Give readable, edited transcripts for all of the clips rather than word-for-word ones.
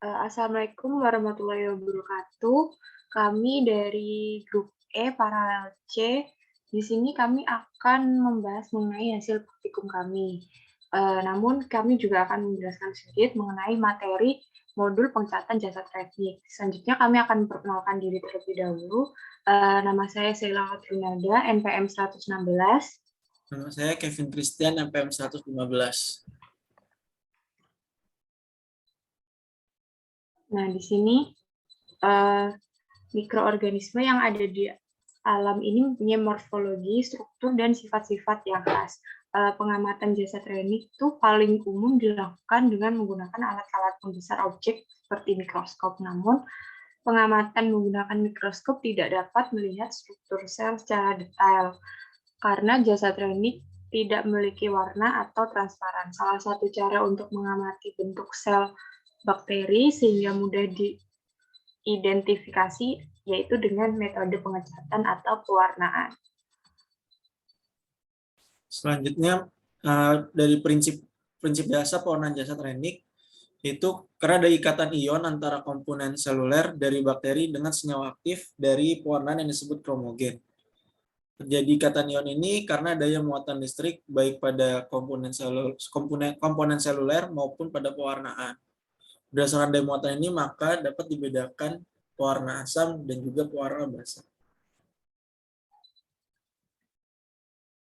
Assalamualaikum warahmatullahi wabarakatuh. Kami dari grup E Paralel C. Di sini kami akan membahas mengenai hasil praktikum kami. Namun kami juga akan menjelaskan sedikit mengenai materi modul pencatatan jasa teknik. Selanjutnya kami akan memperkenalkan diri terlebih dahulu. Nama saya Sheila Katrunada, NPM 116. Nama saya Kevin Christian, NPM 115. Nah, di sini mikroorganisme yang ada di alam ini mempunyai morfologi, struktur, dan sifat-sifat yang khas. Pengamatan jasa teknik itu paling umum dilakukan dengan menggunakan alat-alat pembesar objek seperti mikroskop. Namun, pengamatan menggunakan mikroskop tidak dapat melihat struktur sel secara detail karena jasa teknik tidak memiliki warna atau transparan. Salah satu cara untuk mengamati bentuk sel bakteri sehingga mudah diidentifikasi yaitu dengan metode pengecatan atau pewarnaan. Selanjutnya, dari prinsip dasar pewarnaan jasa teknik, itu karena ada ikatan ion antara komponen seluler dari bakteri dengan senyawa aktif dari pewarnaan yang disebut kromogen. Terjadi ikatan ion ini karena daya muatan listrik baik pada komponen seluler maupun pada pewarnaan. Berdasarkan daya muatan ini, maka dapat dibedakan pewarna asam dan juga pewarna basa.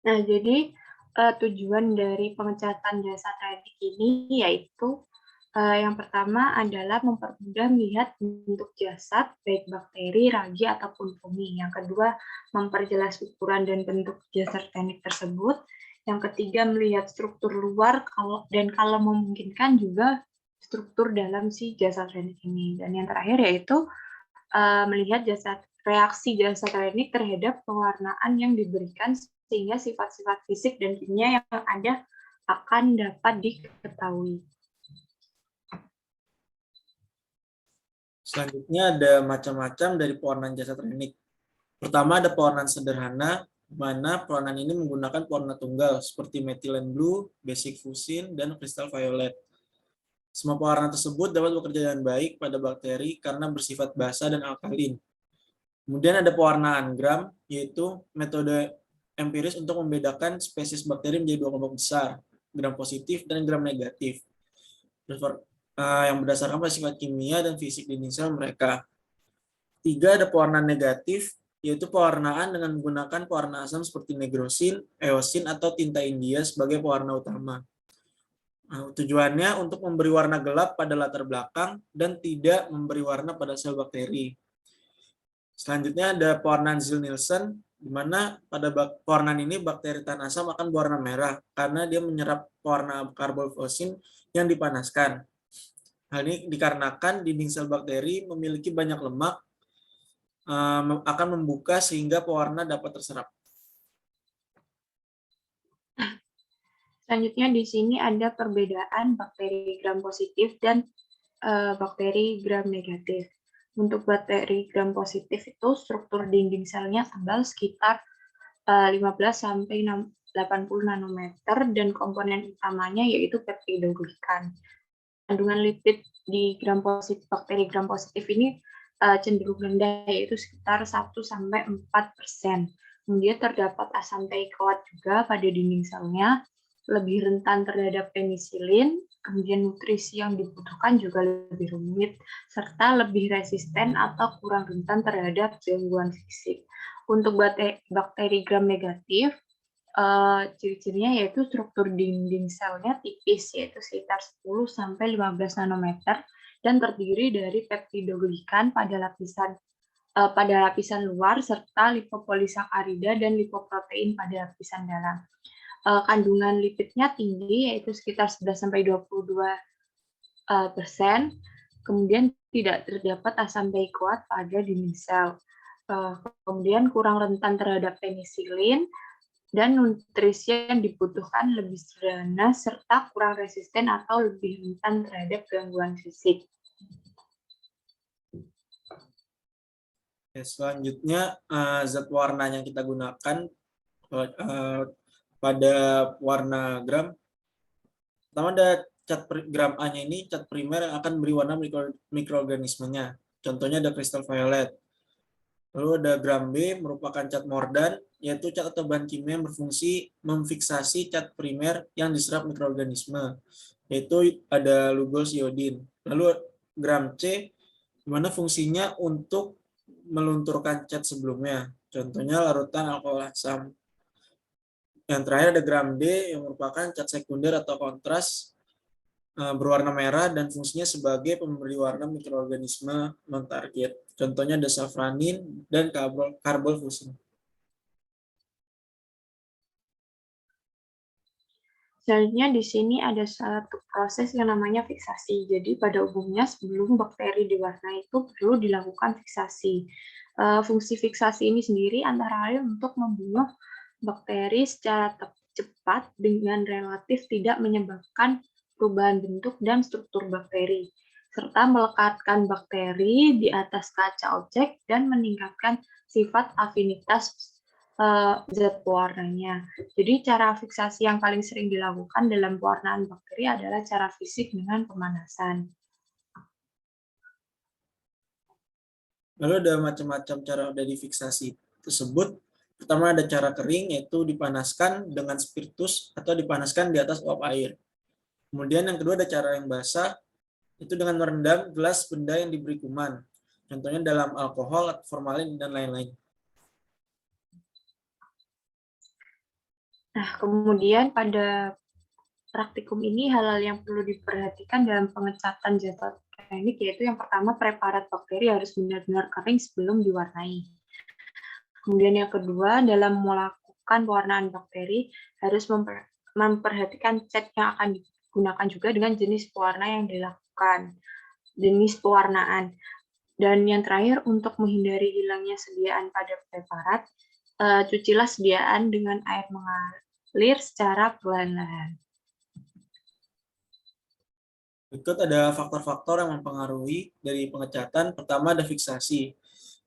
Nah, jadi tujuan dari pengecatan jasa teknik ini yaitu yang pertama adalah mempermudah melihat bentuk jasad, baik bakteri, ragi, ataupun fungsi. Yang kedua, memperjelas ukuran dan bentuk jasad teknik tersebut. Yang ketiga, melihat struktur luar dan kalau memungkinkan juga struktur dalam si jasad teknik ini. Dan yang terakhir yaitu melihat reaksi jasa teknik terhadap pewarnaan yang diberikan sehingga sifat-sifat fisik dan kimia yang ada akan dapat diketahui. Selanjutnya ada macam-macam dari pewarnaan jasa teknik. Pertama ada pewarnaan sederhana, di mana pewarnaan ini menggunakan pewarna tunggal seperti methylene blue, basic fusin, dan crystal violet. Semua pewarna tersebut dapat bekerja dengan baik pada bakteri karena bersifat basa dan alkalin. Kemudian ada pewarna gram, yaitu metode empiris untuk membedakan spesies bakteri menjadi dua kelompok besar, gram positif dan gram negatif, yang berdasarkan pada sifat kimia dan fisik dinding sel mereka. Tiga, ada pewarna negatif, yaitu pewarnaan dengan menggunakan pewarna asam seperti negrosin, eosin, atau tinta India sebagai pewarna utama. Tujuannya untuk memberi warna gelap pada latar belakang dan tidak memberi warna pada sel bakteri. Selanjutnya ada pewarnaan Ziel-Nielsen, di mana pada pewarnaan ini bakteri tan asam akan berwarna merah karena dia menyerap pewarna karbonfosin yang dipanaskan. Hal ini dikarenakan dinding sel bakteri memiliki banyak lemak, akan membuka sehingga pewarna dapat terserap. Selanjutnya di sini ada perbedaan bakteri gram positif dan bakteri gram negatif. Untuk bakteri gram positif itu struktur dinding selnya tebal sekitar 15 sampai 80 nanometer dan komponen utamanya yaitu peptidoglikan. Kandungan lipid di bakteri gram positif ini cenderung rendah yaitu sekitar 1 sampai 4%. Kemudian terdapat asam teikoat juga pada dinding selnya, lebih rentan terhadap penisilin, kemudian nutrisi yang dibutuhkan juga lebih rumit, serta lebih resisten atau kurang rentan terhadap gangguan fisik. Untuk bakteri gram negatif, ciri-cirinya yaitu struktur dinding selnya tipis, yaitu sekitar 10 sampai 15 nanometer, dan terdiri dari peptidoglikan pada lapisan luar serta lipopolisakarida dan lipoprotein pada lapisan dalam. Kandungan lipidnya tinggi yaitu sekitar 11 sampai 22%. Kemudian tidak terdapat asam teikoat pada dinding sel. Kemudian kurang rentan terhadap penisilin dan nutrisi yang dibutuhkan lebih sederhana serta kurang resisten atau lebih rentan terhadap gangguan fisik. Selanjutnya zat warna yang kita gunakan pada warna gram. Pertama ada gram A-nya ini cat primer yang akan beri warna mikroorganismenya. Contohnya ada crystal violet. Lalu ada gram B merupakan cat mordan, yaitu cat atau bahan kimia yang berfungsi memfiksasi cat primer yang diserap mikroorganisme, yaitu ada lugol iodin. Lalu gram C, di mana fungsinya untuk melunturkan cat sebelumnya. Contohnya larutan alkohol asam. Yang terakhir ada gram D yang merupakan cat sekunder atau kontras berwarna merah dan fungsinya sebagai pemberi warna mikroorganisme non-target. Contohnya ada safranin dan karbol fusin. Selanjutnya di sini ada satu proses yang namanya fiksasi. Jadi pada umumnya sebelum bakteri diwarnai itu perlu dilakukan fiksasi. Fungsi fiksasi ini sendiri antara lain untuk membunuh bakteri secara cepat dengan relatif tidak menyebabkan perubahan bentuk dan struktur bakteri, serta melekatkan bakteri di atas kaca objek dan meningkatkan sifat afinitas zat pewarnanya. Jadi cara fiksasi yang paling sering dilakukan dalam pewarnaan bakteri adalah cara fisik dengan pemanasan. Lalu ada macam-macam cara dari fiksasi tersebut. Pertama ada cara kering, yaitu dipanaskan dengan spiritus atau dipanaskan di atas uap air. Kemudian yang kedua ada cara yang basah, itu dengan merendam gelas benda yang diberi kuman. Contohnya dalam alkohol, formalin, dan lain-lain. Nah, kemudian pada praktikum ini hal-hal yang perlu diperhatikan dalam pengecatan zat teknik yaitu yang pertama preparat bakteri harus benar-benar kering sebelum diwarnai. Kemudian yang kedua dalam melakukan pewarnaan bakteri harus memperhatikan cat yang akan digunakan juga dengan jenis pewarna yang dilakukan, jenis pewarnaan. Dan yang terakhir untuk menghindari hilangnya sediaan pada preparat, cucilah sediaan dengan air mengalir secara perlahan-lahan. Berikut ada faktor-faktor yang mempengaruhi dari pengecatan. Pertama ada fiksasi.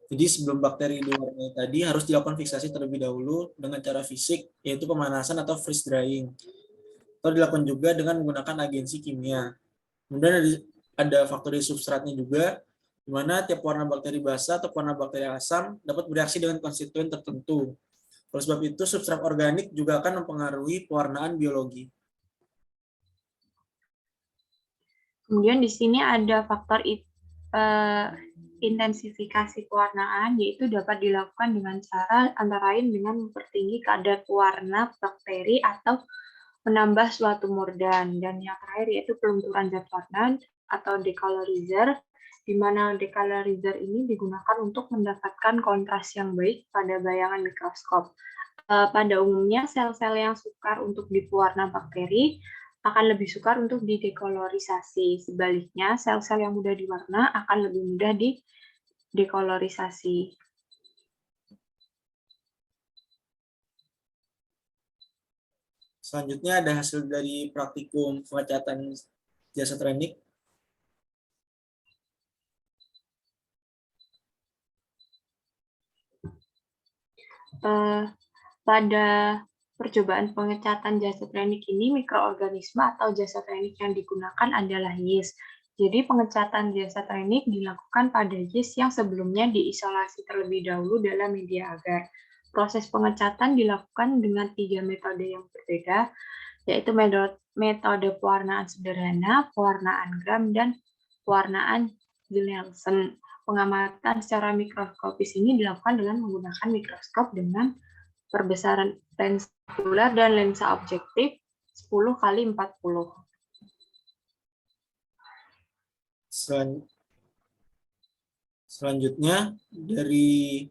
Jadi sebelum bakteri diwarnai tadi harus dilakukan fiksasi terlebih dahulu dengan cara fisik, yaitu pemanasan atau freeze drying. Atau dilakukan juga dengan menggunakan agensi kimia. Kemudian ada faktor dari substratnya juga, di mana tiap warna bakteri basah atau warna bakteri asam dapat bereaksi dengan konstituen tertentu. Oleh sebab itu, substrat organik juga akan mempengaruhi pewarnaan biologi. Kemudian di sini ada faktor intensifikasi pewarnaan, yaitu dapat dilakukan dengan cara antara lain dengan mempertinggi kadar pewarna bakteri atau menambah suatu mordan. Dan yang terakhir yaitu pelunturan zat warna atau decolorizer, di mana decolorizer ini digunakan untuk mendapatkan kontras yang baik pada bayangan mikroskop. Pada umumnya sel-sel yang sukar untuk dipewarna bakteri akan lebih sukar untuk didekolorisasi. Sebaliknya, sel-sel yang mudah diwarna akan lebih mudah didekolorisasi. Selanjutnya ada hasil dari praktikum pengecatan jasa teknik. Pada percobaan pengecatan jasa teknik ini, mikroorganisme atau jasa teknik yang digunakan adalah yeast. Jadi pengecatan jasa teknik dilakukan pada yeast yang sebelumnya diisolasi terlebih dahulu dalam media agar. Proses pengecatan dilakukan dengan 3 metode yang berbeda, yaitu metode pewarnaan sederhana, pewarnaan gram, dan pewarnaan Nielsen. Pengamatan secara mikroskopis ini dilakukan dengan menggunakan mikroskop dengan perbesaran lensa okular dan lensa objektif 10 kali 40. Selanjutnya dari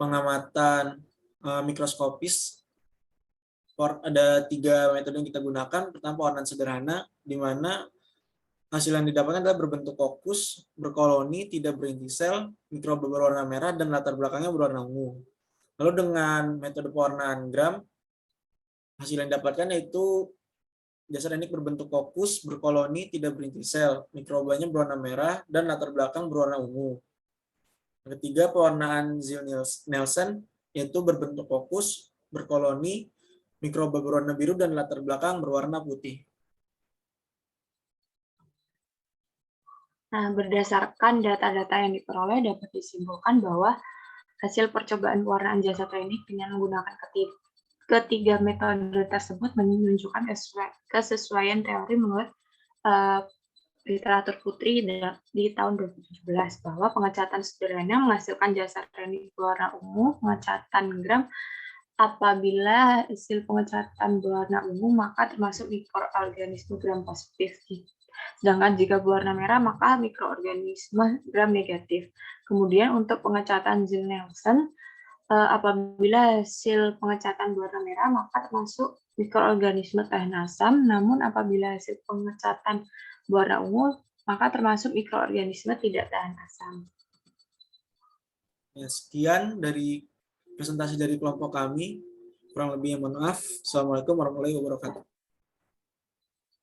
pengamatan mikroskopis ada 3 metode yang kita gunakan. Pertama pewarnaan sederhana, di mana hasil yang didapatkan adalah berbentuk kokus, berkoloni, tidak berinti sel, mikroba berwarna merah, dan latar belakangnya berwarna ungu. Lalu dengan metode pewarnaan gram, hasil yang didapatkan yaitu jasa teknik berbentuk kokus, berkoloni, tidak berinti sel, mikrobanya berwarna merah, dan latar belakang berwarna ungu. Yang ketiga, pewarnaan Ziel-Nielsen, yaitu berbentuk kokus, berkoloni, mikroba berwarna biru, dan latar belakang berwarna putih. Nah, berdasarkan data-data yang diperoleh dapat disimpulkan bahwa hasil percobaan pewarnaan jasa klinik dengan menggunakan ketiga metode tersebut menunjukkan kesesuaian teori menurut literatur Putri di tahun 2017 bahwa pengecatan sederhana menghasilkan jasa klinik berwarna ungu, pengecatan gram apabila hasil pengecatan berwarna ungu maka termasuk mikroorganisme gram positif. Sedangkan jika berwarna merah maka mikroorganisme gram negatif. Kemudian untuk pengecatan Zell-Nelson apabila hasil pengecatan berwarna merah maka termasuk mikroorganisme tahan asam, namun apabila hasil pengecatan berwarna ungu maka termasuk mikroorganisme tidak tahan asam. Ya, sekian dari presentasi dari kelompok kami. Kurang lebihnya mohon maaf. Assalamualaikum warahmatullahi wabarakatuh.